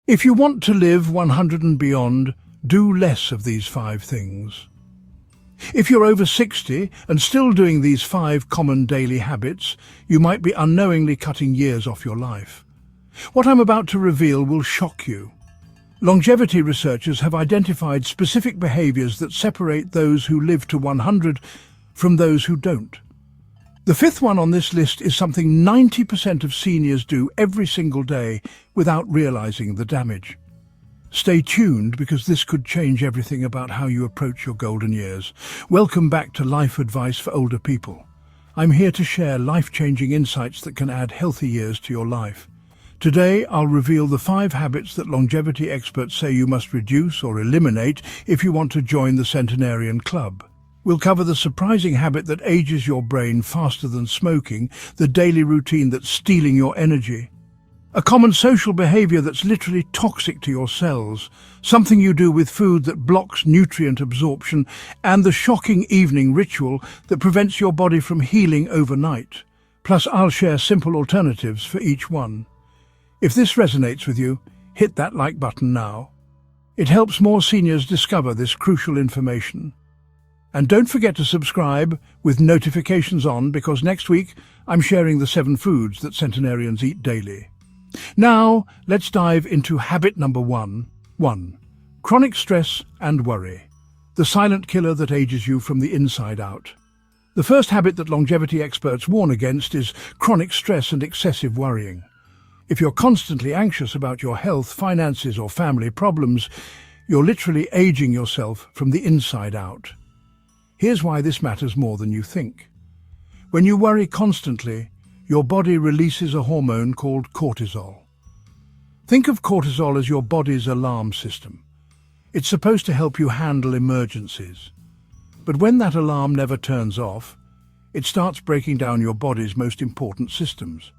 If you want to live 100 and beyond, do less of these 5 things. If you're over 60 and still doing these 5 common daily habits, you might be unknowingly cutting years off your life. What I'm about to reveal will shock you. Longevity researchers have identified specific behaviors that separate those who live to 100 from those who don't. The 5th one on this list is something 90% of seniors do every single day without realizing the damage. Stay tuned because this could change everything about how you approach your golden years. Welcome back to Life Advice for Older People. I'm here to share life-changing insights that can add healthy years to your life. Today, I'll reveal the 5 habits that longevity experts say you must reduce or eliminate if you want to join the Centenarian Club. We'll cover the surprising habit that ages your brain faster than smoking, the daily routine that's stealing your energy, a common social behavior that's literally toxic to your cells, something you do with food that blocks nutrient absorption, and the shocking evening ritual that prevents your body from healing overnight. Plus, I'll share simple alternatives for each one. If this resonates with you, hit that like button now. It helps more seniors discover this crucial information. And don't forget to subscribe with notifications on, because next week I'm sharing the 7 foods that centenarians eat daily. Now, let's dive into habit number 1. 1. Chronic stress and worry. The silent killer that ages you from the inside out. The first habit that longevity experts warn against is chronic stress and excessive worrying. If you're constantly anxious about your health, finances, or family problems, you're literally aging yourself from the inside out. Here's why this matters more than you think. When you worry constantly, your body releases a hormone called cortisol. Think of cortisol as your body's alarm system. It's supposed to help you handle emergencies. But when that alarm never turns off, it starts breaking down your body's most important systems.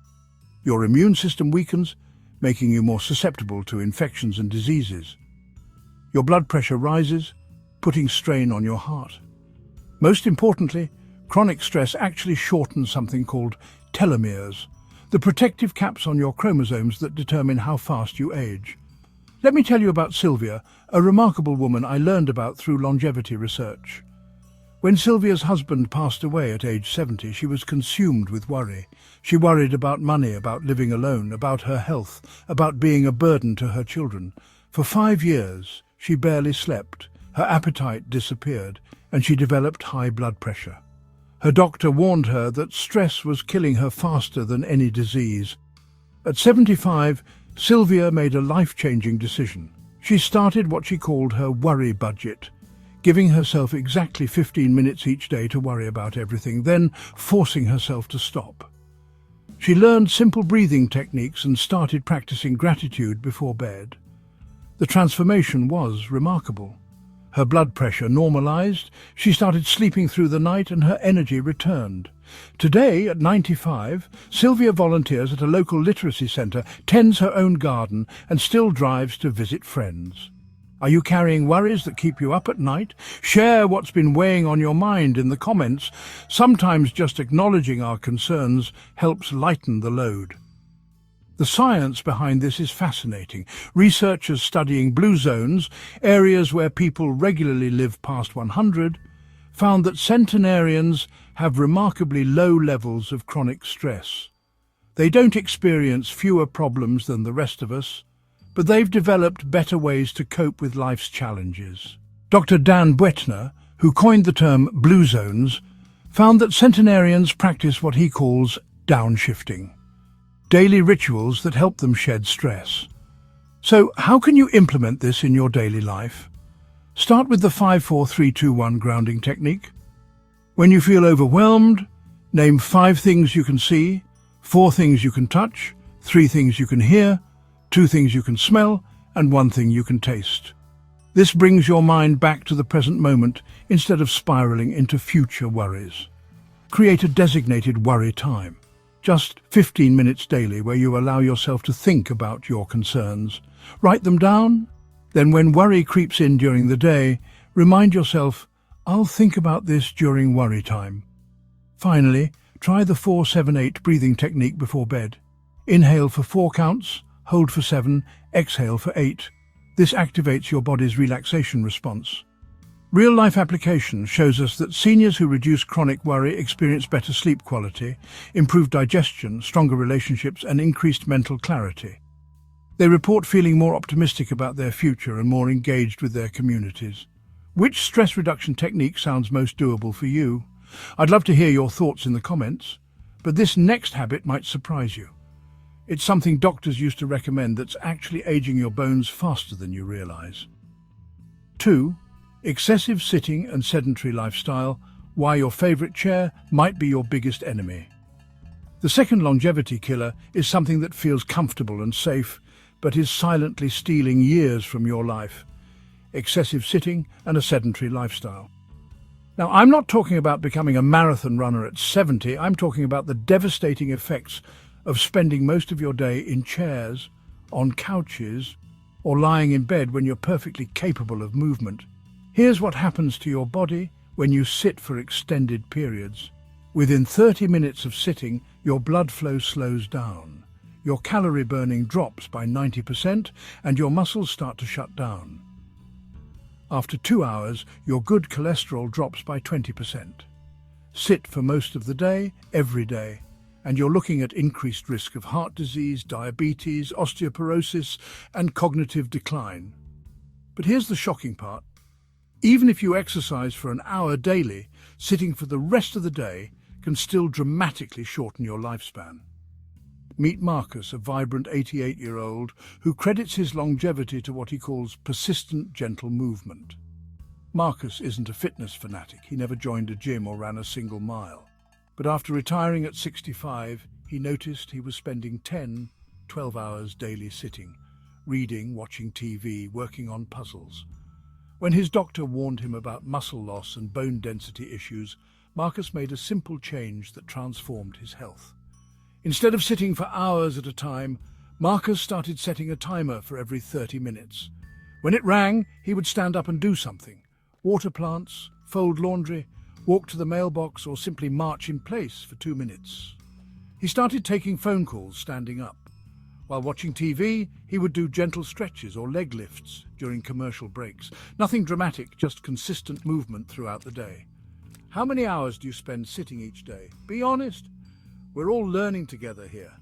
Your immune system weakens, making you more susceptible to infections and diseases. Your blood pressure rises, putting strain on your heart. Most importantly, chronic stress actually shortens something called telomeres, the protective caps on your chromosomes that determine how fast you age. Let me tell you about Sylvia, a remarkable woman I learned about through longevity research. When Sylvia's husband passed away at age 70, she was consumed with worry. She worried about money, about living alone, about her health, about being a burden to her children. For 5 years, she barely slept, her appetite disappeared, and she developed high blood pressure. Her doctor warned her that stress was killing her faster than any disease. At 75, Sylvia made a life-changing decision. She started what she called her worry budget, giving herself exactly 15 minutes each day to worry about everything, then forcing herself to stop. She learned simple breathing techniques and started practicing gratitude before bed. The transformation was remarkable. Her blood pressure normalized, she started sleeping through the night, and her energy returned. Today, at 95, Sylvia volunteers at a local literacy centre, tends her own garden, and still drives to visit friends. Are you carrying worries that keep you up at night? Share what's been weighing on your mind in the comments. Sometimes just acknowledging our concerns helps lighten the load. The science behind this is fascinating. Researchers studying blue zones, areas where people regularly live past 100, found that centenarians have remarkably low levels of chronic stress. They don't experience fewer problems than the rest of us, but they've developed better ways to cope with life's challenges. Dr. Dan Buettner, who coined the term blue zones, found that centenarians practice what he calls downshifting, daily rituals that help them shed stress. So how can you implement this in your daily life? Start with the 5-4-3-2-1 grounding technique. When you feel overwhelmed, name 5 things you can see, 4 things you can touch, 3 things you can hear, 2 things you can smell, and 1 thing you can taste. This brings your mind back to the present moment instead of spiraling into future worries. Create a designated worry time, just 15 minutes daily, where you allow yourself to think about your concerns. Write them down. Then when worry creeps in during the day, remind yourself, I'll think about this during worry time. Finally, try the 4-7-8 breathing technique before bed. Inhale for 4 counts, hold for 7, Exhale for 8. This activates your body's relaxation response. Real-life application shows us that seniors who reduce chronic worry experience better sleep quality, improved digestion, stronger relationships, and increased mental clarity. They report feeling more optimistic about their future and more engaged with their communities. Which stress reduction technique sounds most doable for you? I'd love to hear your thoughts in the comments, but this next habit might surprise you. It's something doctors used to recommend that's actually aging your bones faster than you realize. 2. Excessive sitting and sedentary lifestyle, why your favorite chair might be your biggest enemy. The second longevity killer is something that feels comfortable and safe, but is silently stealing years from your life. Excessive sitting and a sedentary lifestyle. Now, I'm not talking about becoming a marathon runner at 70, I'm talking about the devastating effects of spending most of your day in chairs, on couches, or lying in bed when you're perfectly capable of movement. Here's what happens to your body when you sit for extended periods. Within 30 minutes of sitting, your blood flow slows down. Your calorie burning drops by 90% and your muscles start to shut down. After 2 hours, your good cholesterol drops by 20%. Sit for most of the day, every day, and you're looking at increased risk of heart disease, diabetes, osteoporosis, and cognitive decline. But here's the shocking part. Even if you exercise for an hour daily, sitting for the rest of the day can still dramatically shorten your lifespan. Meet Marcus, a vibrant 88-year-old who credits his longevity to what he calls persistent, gentle movement. Marcus isn't a fitness fanatic. He never joined a gym or ran a single mile. But after retiring at 65, he noticed he was spending 10-12 hours daily sitting, reading, watching TV, working on puzzles. When his doctor warned him about muscle loss and bone density issues, Marcus made a simple change that transformed his health. Instead of sitting for hours at a time, Marcus started setting a timer for every 30 minutes. When it rang, he would stand up and do something. Water plants, fold laundry, walk to the mailbox, or simply march in place for 2 minutes. He started taking phone calls standing up. While watching TV, he would do gentle stretches or leg lifts during commercial breaks. Nothing dramatic, just consistent movement throughout the day. How many hours do you spend sitting each day? Be honest. We're all learning together here.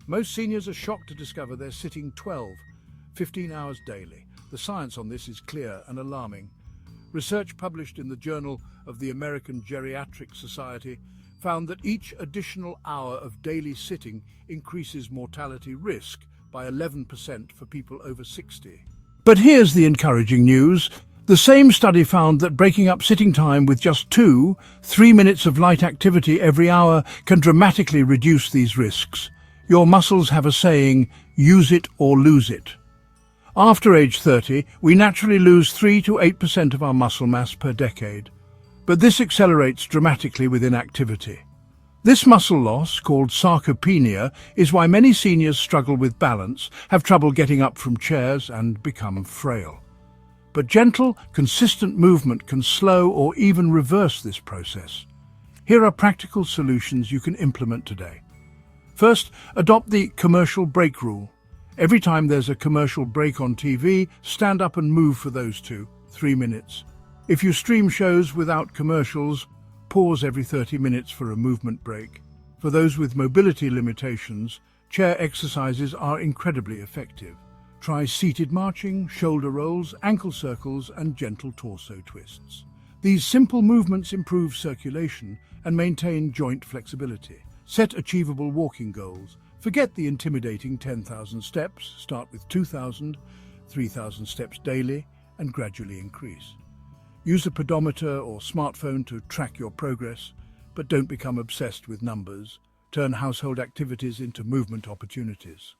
Most seniors are shocked to discover they're sitting 12-15 hours daily. The science on this is clear and alarming. Research published in the Journal of the American Geriatric Society found that each additional hour of daily sitting increases mortality risk by 11% for people over 60. But here's the encouraging news. The same study found that breaking up sitting time with just 2-3 minutes of light activity every hour can dramatically reduce these risks. Your muscles have a saying, use it or lose it. After age 30, we naturally lose 3-8% of our muscle mass per decade. But this accelerates dramatically with inactivity. This muscle loss, called sarcopenia, is why many seniors struggle with balance, have trouble getting up from chairs, and become frail. But gentle, consistent movement can slow or even reverse this process. Here are practical solutions you can implement today. First, adopt the commercial break rule. Every time there's a commercial break on TV, stand up and move for those 2-3 minutes. If you stream shows without commercials, pause every 30 minutes for a movement break. For those with mobility limitations, chair exercises are incredibly effective. Try seated marching, shoulder rolls, ankle circles, and gentle torso twists. These simple movements improve circulation and maintain joint flexibility. Set achievable walking goals. Forget the intimidating 10,000 steps. Start with 2,000, 3,000 steps daily, and gradually increase. Use a pedometer or smartphone to track your progress, but don't become obsessed with numbers. Turn household activities into movement opportunities.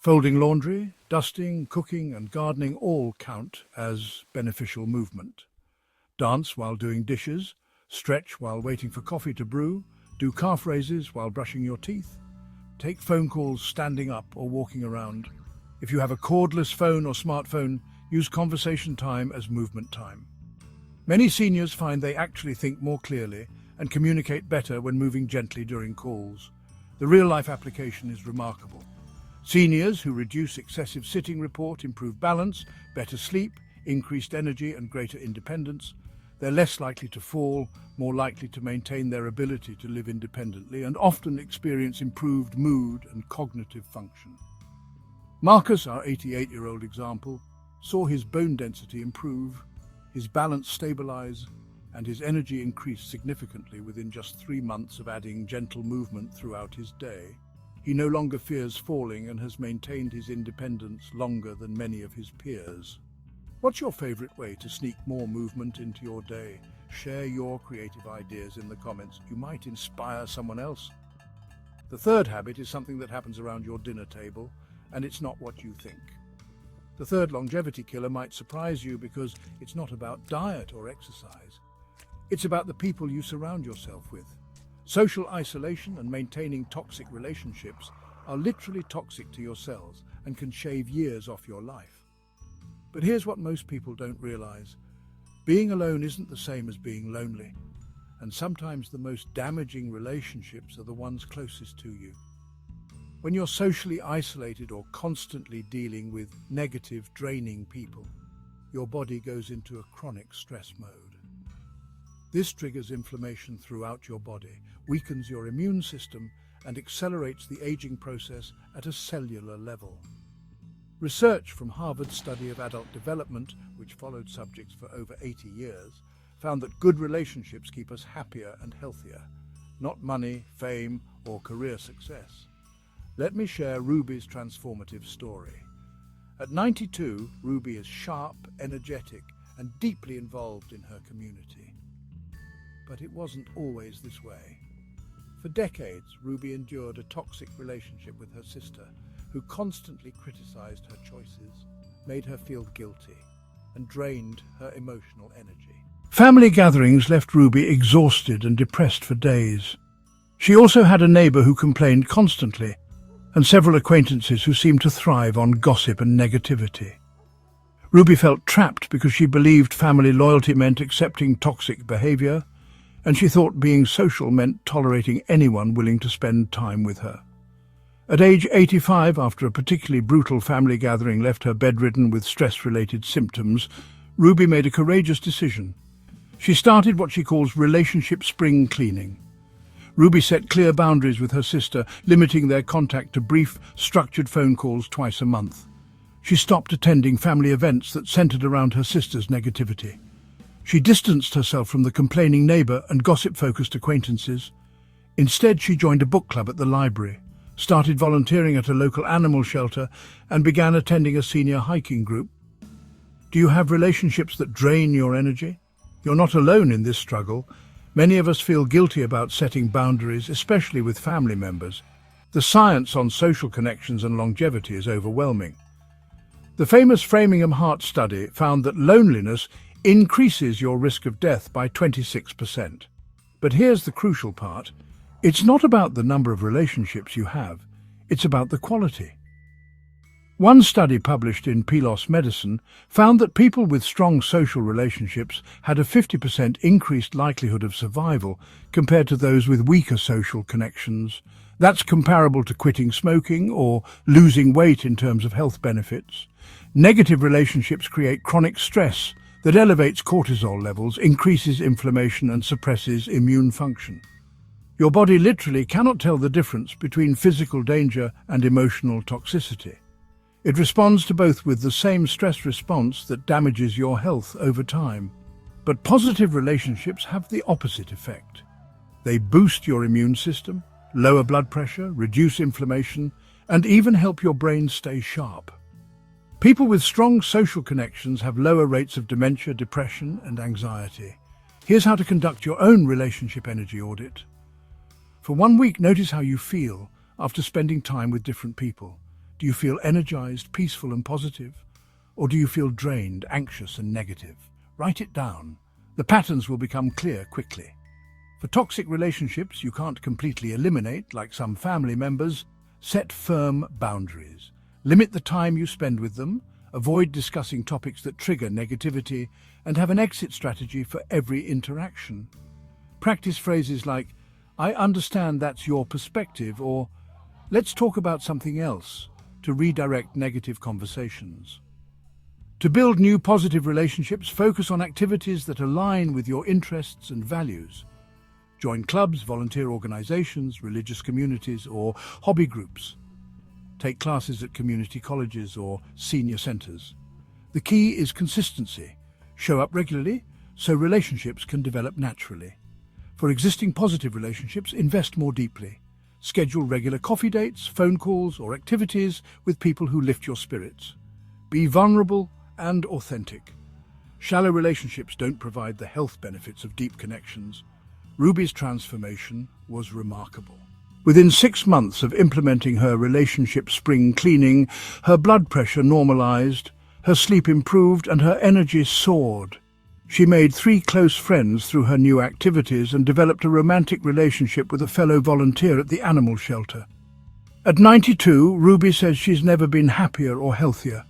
Folding laundry, dusting, cooking, and gardening all count as beneficial movement. Dance while doing dishes, stretch while waiting for coffee to brew, do calf raises while brushing your teeth. Take phone calls standing up or walking around. If you have a cordless phone or smartphone, use conversation time as movement time. Many seniors find they actually think more clearly and communicate better when moving gently during calls. The real-life application is remarkable. Seniors who reduce excessive sitting report improve balance, better sleep, increased energy and greater independence. They're less likely to fall, more likely to maintain their ability to live independently, and often experience improved mood and cognitive function. Marcus, our 88-year-old example, saw his bone density improve, his balance stabilize, and his energy increase significantly within just 3 months of adding gentle movement throughout his day. He no longer fears falling and has maintained his independence longer than many of his peers. What's your favorite way to sneak more movement into your day? Share your creative ideas in the comments. You might inspire someone else. The third habit is something that happens around your dinner table, and it's not what you think. The third longevity killer might surprise you because it's not about diet or exercise. It's about the people you surround yourself with. Social isolation and maintaining toxic relationships are literally toxic to your cells and can shave years off your life. But here's what most people don't realize. Being alone isn't the same as being lonely, and sometimes the most damaging relationships are the ones closest to you. When you're socially isolated or constantly dealing with negative, draining people, your body goes into a chronic stress mode. This triggers inflammation throughout your body, weakens your immune system, and accelerates the aging process at a cellular level. Research from Harvard's study of adult development, which followed subjects for over 80 years, found that good relationships keep us happier and healthier, not money, fame, or career success. Let me share Ruby's transformative story. At 92, Ruby is sharp, energetic, and deeply involved in her community. But it wasn't always this way. For decades, Ruby endured a toxic relationship with her sister, who constantly criticized her choices, made her feel guilty, and drained her emotional energy. Family gatherings left Ruby exhausted and depressed for days. She also had a neighbor who complained constantly, and several acquaintances who seemed to thrive on gossip and negativity. Ruby felt trapped because she believed family loyalty meant accepting toxic behavior, and she thought being social meant tolerating anyone willing to spend time with her. At age 85, after a particularly brutal family gathering left her bedridden with stress-related symptoms, Ruby made a courageous decision. She started what she calls relationship spring cleaning. Ruby set clear boundaries with her sister, limiting their contact to brief, structured phone calls twice a month. She stopped attending family events that centered around her sister's negativity. She distanced herself from the complaining neighbor and gossip-focused acquaintances. Instead, she joined a book club at the library, started volunteering at a local animal shelter, and began attending a senior hiking group. Do you have relationships that drain your energy? You're not alone in this struggle. Many of us feel guilty about setting boundaries, especially with family members. The science on social connections and longevity is overwhelming. The famous Framingham Heart study found that loneliness increases your risk of death by 26%. But here's the crucial part. It's not about the number of relationships you have, it's about the quality. One study published in PLOS Medicine found that people with strong social relationships had a 50% increased likelihood of survival compared to those with weaker social connections. That's comparable to quitting smoking or losing weight in terms of health benefits. Negative relationships create chronic stress that elevates cortisol levels, increases inflammation, and suppresses immune function. Your body literally cannot tell the difference between physical danger and emotional toxicity. It responds to both with the same stress response that damages your health over time. But positive relationships have the opposite effect. They boost your immune system, lower blood pressure, reduce inflammation, and even help your brain stay sharp. People with strong social connections have lower rates of dementia, depression, and anxiety. Here's how to conduct your own relationship energy audit. For 1 week, notice how you feel after spending time with different people. Do you feel energized, peaceful, and positive? Or do you feel drained, anxious, and negative? Write it down. The patterns will become clear quickly. For toxic relationships you can't completely eliminate, like some family members, set firm boundaries. Limit the time you spend with them, avoid discussing topics that trigger negativity, and have an exit strategy for every interaction. Practice phrases like, "I understand that's your perspective," or "let's talk about something else," to redirect negative conversations. To build new positive relationships, focus on activities that align with your interests and values. Join clubs, volunteer organizations, religious communities, or hobby groups. Take classes at community colleges or senior centers. The key is consistency. Show up regularly so relationships can develop naturally. For existing positive relationships, invest more deeply. Schedule regular coffee dates, phone calls, or activities with people who lift your spirits. Be vulnerable and authentic. Shallow relationships don't provide the health benefits of deep connections. Ruby's transformation was remarkable. Within 6 months of implementing her relationship spring cleaning, her blood pressure normalized, her sleep improved, and her energy soared. She made 3 close friends through her new activities and developed a romantic relationship with a fellow volunteer at the animal shelter. At 92, Ruby says she's never been happier or healthier.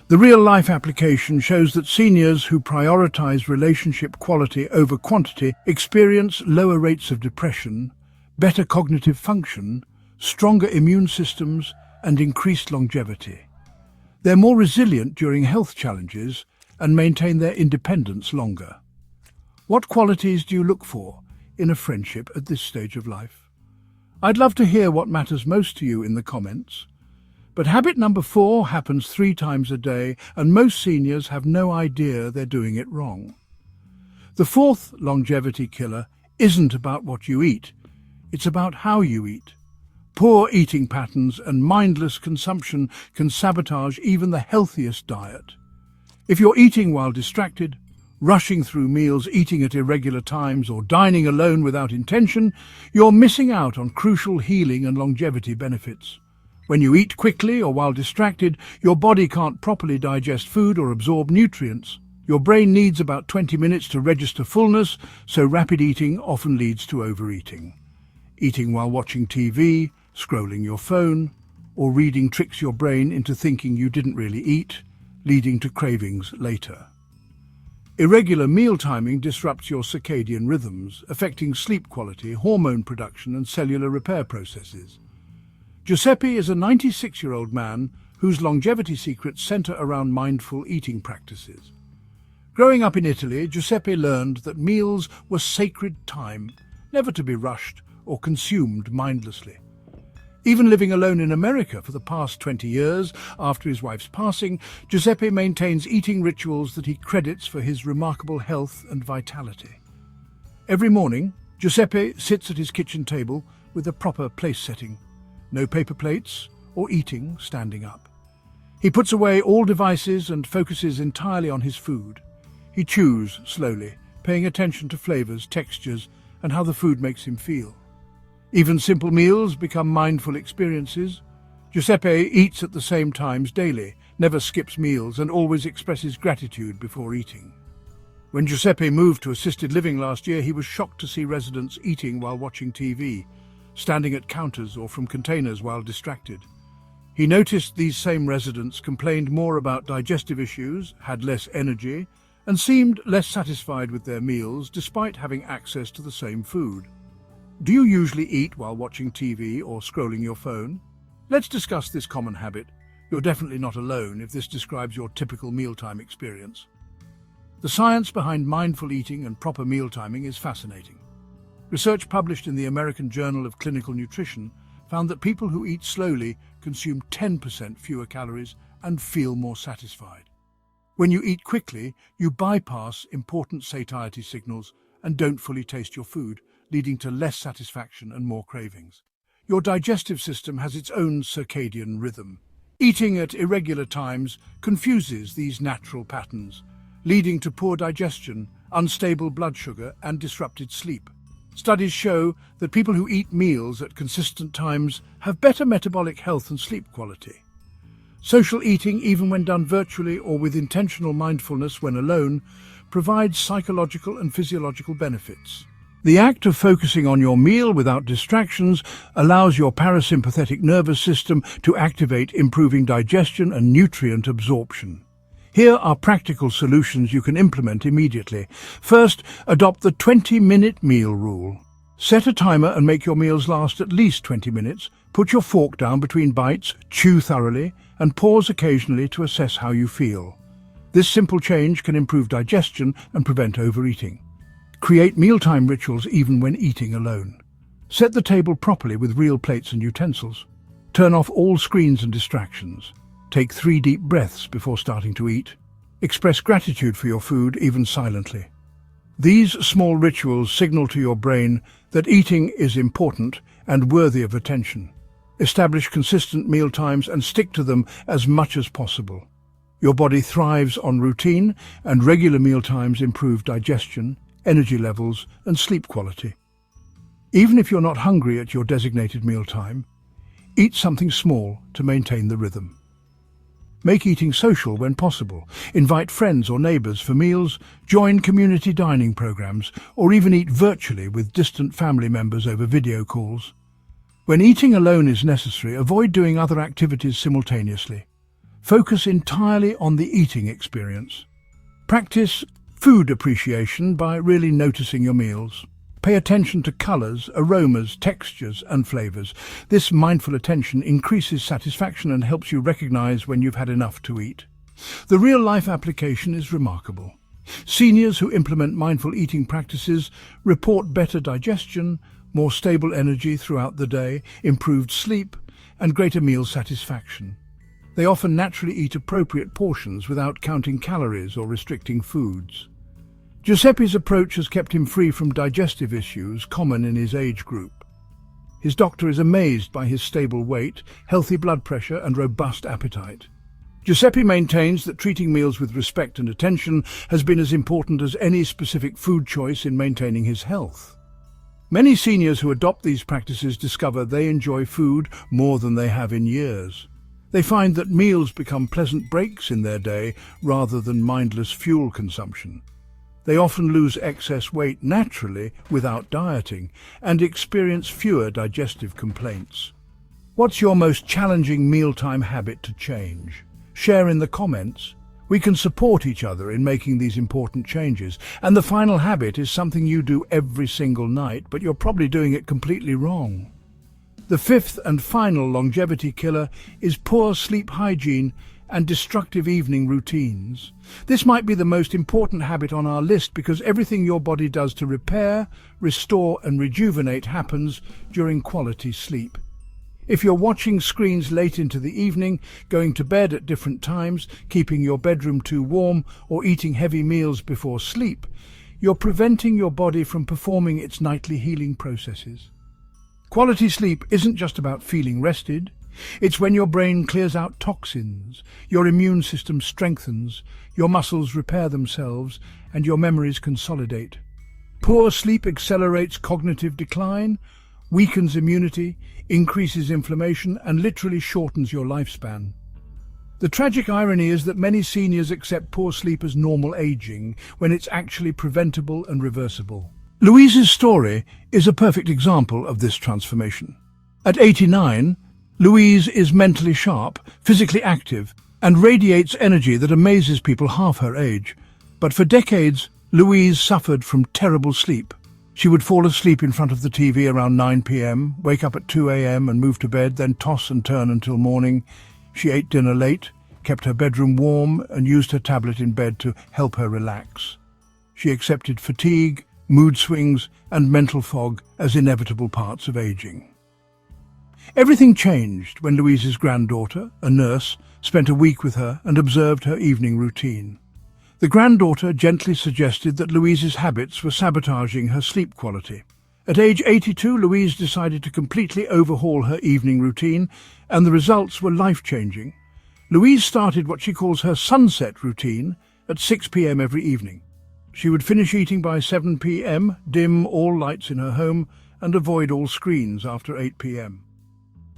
The real-life application shows that seniors who prioritize relationship quality over quantity experience lower rates of depression, better cognitive function, stronger immune systems, and increased longevity. They're more resilient during health challenges and maintain their independence longer. What qualities do you look for in a friendship at this stage of life? I'd love to hear what matters most to you in the comments. But habit number 4 happens 3 times a day, and most seniors have no idea they're doing it wrong. The 4th longevity killer isn't about what you eat, it's about how you eat. Poor eating patterns and mindless consumption can sabotage even the healthiest diet. If you're eating while distracted, rushing through meals, eating at irregular times, or dining alone without intention, you're missing out on crucial healing and longevity benefits. When you eat quickly or while distracted, your body can't properly digest food or absorb nutrients. Your brain needs about 20 minutes to register fullness, so rapid eating often leads to overeating. Eating while watching TV, scrolling your phone, or reading tricks your brain into thinking you didn't really eat, leading to cravings later. Irregular meal timing disrupts your circadian rhythms, affecting sleep quality, hormone production, and cellular repair processes. Giuseppe is a 96-year-old man whose longevity secrets center around mindful eating practices. Growing up in Italy, Giuseppe learned that meals were sacred time, never to be rushed or consumed mindlessly. Even living alone in America for the past 20 years after his wife's passing, Giuseppe maintains eating rituals that he credits for his remarkable health and vitality. Every morning, Giuseppe sits at his kitchen table with a proper place setting. No paper plates or eating standing up. He puts away all devices and focuses entirely on his food. He chews slowly, paying attention to flavors, textures, and how the food makes him feel. Even simple meals become mindful experiences. Giuseppe eats at the same times daily, never skips meals, and always expresses gratitude before eating. When Giuseppe moved to assisted living last year, he was shocked to see residents eating while watching TV, standing at counters or from containers while distracted. He noticed these same residents complained more about digestive issues, had less energy, and seemed less satisfied with their meals despite having access to the same food. Do you usually eat while watching TV or scrolling your phone? Let's discuss this common habit. You're definitely not alone if this describes your typical mealtime experience. The science behind mindful eating and proper meal timing is fascinating. Research published in the American Journal of Clinical Nutrition found that people who eat slowly consume 10% fewer calories and feel more satisfied. When you eat quickly, you bypass important satiety signals and don't fully taste your food, leading to less satisfaction and more cravings. Your digestive system has its own circadian rhythm. Eating at irregular times confuses these natural patterns, leading to poor digestion, unstable blood sugar, and disrupted sleep. Studies show that people who eat meals at consistent times have better metabolic health and sleep quality. Social eating, even when done virtually or with intentional mindfulness when alone, provides psychological and physiological benefits. The act of focusing on your meal without distractions allows your parasympathetic nervous system to activate, improving digestion and nutrient absorption. Here are practical solutions you can implement immediately. First, adopt the 20-minute meal rule. Set a timer and make your meals last at least 20 minutes. Put your fork down between bites, chew thoroughly, and pause occasionally to assess how you feel. This simple change can improve digestion and prevent overeating. Create mealtime rituals even when eating alone. Set the table properly with real plates and utensils. Turn off all screens and distractions. Take 3 deep breaths before starting to eat. Express gratitude for your food, even silently. These small rituals signal to your brain that eating is important and worthy of attention. Establish consistent meal times and stick to them as much as possible. Your body thrives on routine, and regular meal times improve digestion, energy levels, and sleep quality. Even if you're not hungry at your designated mealtime, eat something small to maintain the rhythm. Make eating social when possible. Invite friends or neighbors for meals, join community dining programs, or even eat virtually with distant family members over video calls. When eating alone is necessary, avoid doing other activities simultaneously. Focus entirely on the eating experience. Practice food appreciation by really noticing your meals. Pay attention to colors, aromas, textures, and flavors. This mindful attention increases satisfaction and helps you recognize when you've had enough to eat. The real-life application is remarkable. Seniors who implement mindful eating practices report better digestion, more stable energy throughout the day, improved sleep, and greater meal satisfaction. They often naturally eat appropriate portions without counting calories or restricting foods. Giuseppe's approach has kept him free from digestive issues common in his age group. His doctor is amazed by his stable weight, healthy blood pressure, and robust appetite. Giuseppe maintains that treating meals with respect and attention has been as important as any specific food choice in maintaining his health. Many seniors who adopt these practices discover they enjoy food more than they have in years. They find that meals become pleasant breaks in their day rather than mindless fuel consumption. They often lose excess weight naturally without dieting and experience fewer digestive complaints. What's your most challenging mealtime habit to change? Share in the comments. We can support each other in making these important changes. And the final habit is something you do every single night, but you're probably doing it completely wrong. The fifth and final longevity killer is poor sleep hygiene and destructive evening routines. This might be the most important habit on our list because everything your body does to repair, restore, and rejuvenate happens during quality sleep. If you're watching screens late into the evening, going to bed at different times, keeping your bedroom too warm, or eating heavy meals before sleep, you're preventing your body from performing its nightly healing processes. Quality sleep isn't just about feeling rested. It's when your brain clears out toxins, your immune system strengthens, your muscles repair themselves, and your memories consolidate. Poor sleep accelerates cognitive decline, weakens immunity, increases inflammation, and literally shortens your lifespan. The tragic irony is that many seniors accept poor sleep as normal aging, when it's actually preventable and reversible. Louise's story is a perfect example of this transformation. At 89, Louise is mentally sharp, physically active, and radiates energy that amazes people half her age. But for decades, Louise suffered from terrible sleep. She would fall asleep in front of the TV around 9 p.m, wake up at 2 a.m. and move to bed, then toss and turn until morning. She ate dinner late, kept her bedroom warm, and used her tablet in bed to help her relax. She accepted fatigue, mood swings, and mental fog as inevitable parts of aging. Everything changed when Louise's granddaughter, a nurse, spent a week with her and observed her evening routine. The granddaughter gently suggested that Louise's habits were sabotaging her sleep quality. At age 82, Louise decided to completely overhaul her evening routine, and the results were life-changing. Louise started what she calls her sunset routine at 6 p.m. every evening. She would finish eating by 7 p.m., dim all lights in her home, and avoid all screens after 8 p.m.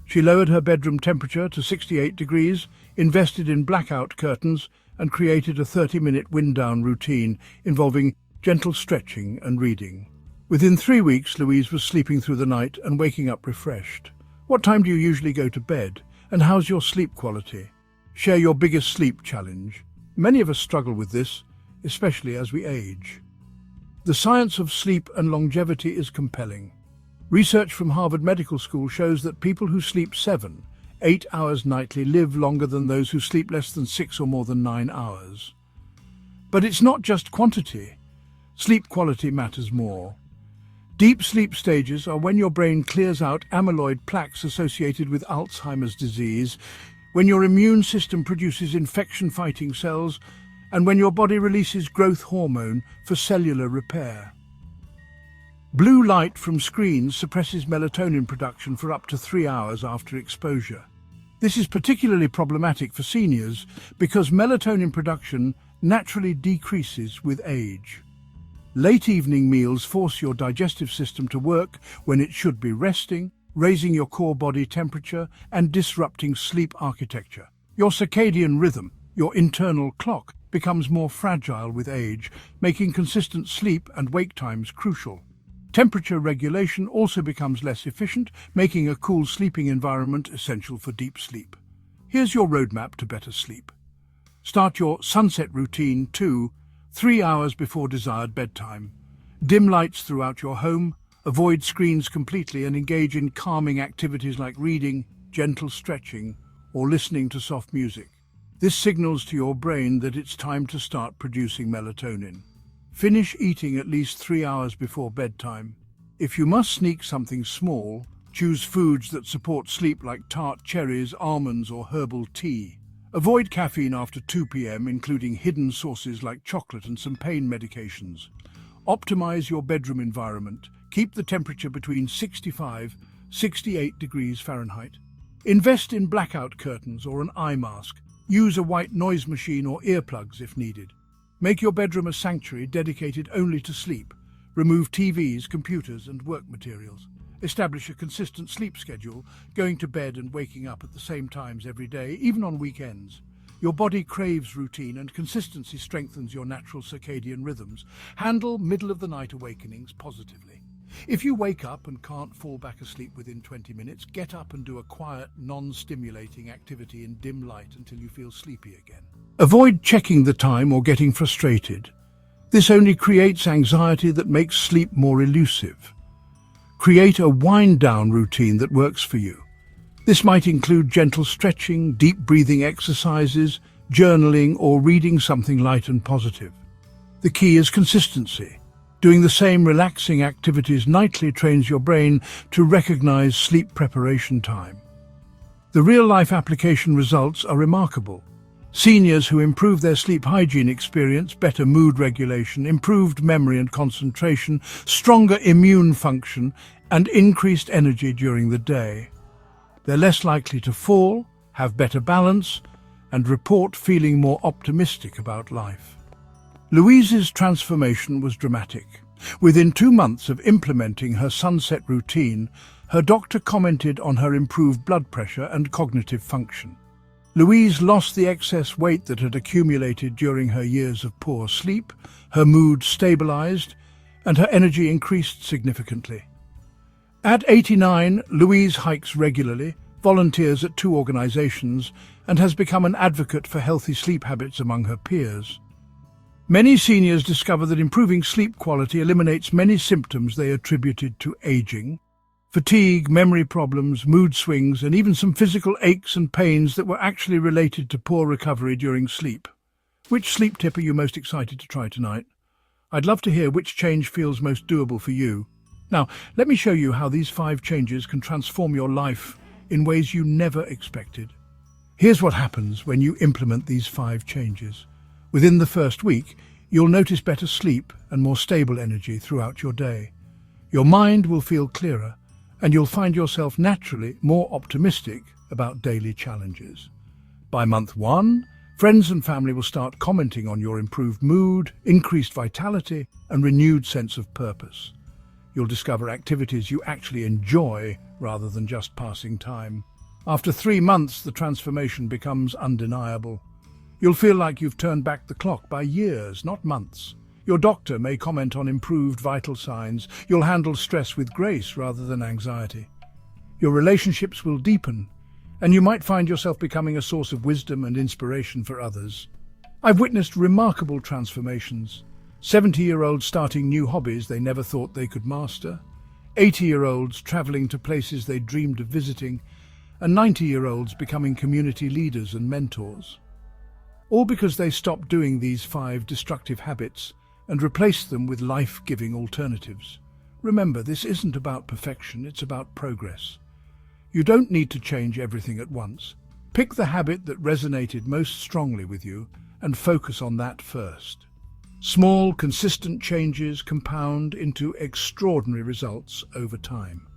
She lowered her bedroom temperature to 68 degrees, invested in blackout curtains, and created a 30-minute wind-down routine involving gentle stretching and reading. Within 3 weeks, Louise was sleeping through the night and waking up refreshed. What time do you usually go to bed? And how's your sleep quality? Share your biggest sleep challenge. Many of us struggle with this, especially as we age. The science of sleep and longevity is compelling. Research from Harvard Medical School shows that people who sleep 7-8 hours nightly live longer than those who sleep less than 6 or more than 9 hours. But it's not just quantity. Sleep quality matters more. Deep sleep stages are when your brain clears out amyloid plaques associated with Alzheimer's disease, when your immune system produces infection-fighting cells, and when your body releases growth hormone for cellular repair. Blue light from screens suppresses melatonin production for up to 3 hours after exposure. This is particularly problematic for seniors because melatonin production naturally decreases with age. Late evening meals force your digestive system to work when it should be resting, raising your core body temperature and disrupting sleep architecture. Your circadian rhythm, your internal clock, becomes more fragile with age, making consistent sleep and wake times crucial. Temperature regulation also becomes less efficient, making a cool sleeping environment essential for deep sleep. Here's your roadmap to better sleep. Start your sunset routine 2-3 hours before desired bedtime. Dim lights throughout your home, avoid screens completely and engage in calming activities like reading, gentle stretching, or listening to soft music. This signals to your brain that it's time to start producing melatonin. Finish eating at least 3 hours before bedtime. If you must sneak something small, choose foods that support sleep like tart cherries, almonds, or herbal tea. Avoid caffeine after 2 p.m., including hidden sources like chocolate and some pain medications. Optimize your bedroom environment. Keep the temperature between 65-68 degrees Fahrenheit. Invest in blackout curtains or an eye mask. Use a white noise machine or earplugs if needed. Make your bedroom a sanctuary dedicated only to sleep. Remove TVs, computers, and work materials. Establish a consistent sleep schedule, going to bed and waking up at the same times every day, even on weekends. Your body craves routine, and consistency strengthens your natural circadian rhythms. Handle middle-of-the-night awakenings positively. If you wake up and can't fall back asleep within 20 minutes, get up and do a quiet, non-stimulating activity in dim light until you feel sleepy again. Avoid checking the time or getting frustrated. This only creates anxiety that makes sleep more elusive. Create a wind-down routine that works for you. This might include gentle stretching, deep breathing exercises, journaling, or reading something light and positive. The key is consistency. Doing the same relaxing activities nightly trains your brain to recognize sleep preparation time. The real-life application results are remarkable. Seniors who improve their sleep hygiene experience better mood regulation, improved memory and concentration, stronger immune function, and increased energy during the day. They're less likely to fall, have better balance, and report feeling more optimistic about life. Louise's transformation was dramatic. Within 2 months of implementing her sunset routine, her doctor commented on her improved blood pressure and cognitive function. Louise lost the excess weight that had accumulated during her years of poor sleep, her mood stabilized, and her energy increased significantly. At 89, Louise hikes regularly, volunteers at 2 organizations, and has become an advocate for healthy sleep habits among her peers. Many seniors discover that improving sleep quality eliminates many symptoms they attributed to aging: fatigue, memory problems, mood swings, and even some physical aches and pains that were actually related to poor recovery during sleep. Which sleep tip are you most excited to try tonight? I'd love to hear which change feels most doable for you. Now, let me show you how these 5 changes can transform your life in ways you never expected. Here's what happens when you implement these 5 changes. Within the first week, you'll notice better sleep and more stable energy throughout your day. Your mind will feel clearer, and you'll find yourself naturally more optimistic about daily challenges. By month 1, friends and family will start commenting on your improved mood, increased vitality, and renewed sense of purpose. You'll discover activities you actually enjoy rather than just passing time. After 3 months, the transformation becomes undeniable. You'll feel like you've turned back the clock by years, not months. Your doctor may comment on improved vital signs. You'll handle stress with grace rather than anxiety. Your relationships will deepen, and you might find yourself becoming a source of wisdom and inspiration for others. I've witnessed remarkable transformations. 70-year-olds starting new hobbies they never thought they could master. 80-year-olds traveling to places they dreamed of visiting, and 90-year-olds becoming community leaders and mentors. All because they stopped doing these 5 destructive habits and replaced them with life-giving alternatives. Remember, this isn't about perfection, it's about progress. You don't need to change everything at once. Pick the habit that resonated most strongly with you and focus on that first. Small, consistent changes compound into extraordinary results over time.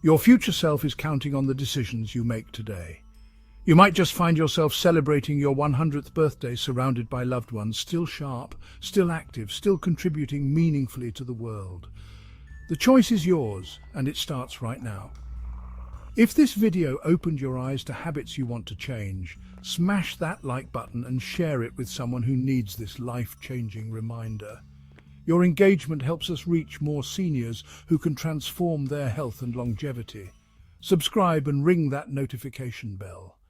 Your future self is counting on the decisions you make today. You might just find yourself celebrating your 100th birthday surrounded by loved ones, still sharp, still active, still contributing meaningfully to the world. The choice is yours, and it starts right now. If this video opened your eyes to habits you want to change, smash that like button and share it with someone who needs this life-changing reminder. Your engagement helps us reach more seniors who can transform their health and longevity. Subscribe and ring that notification bell.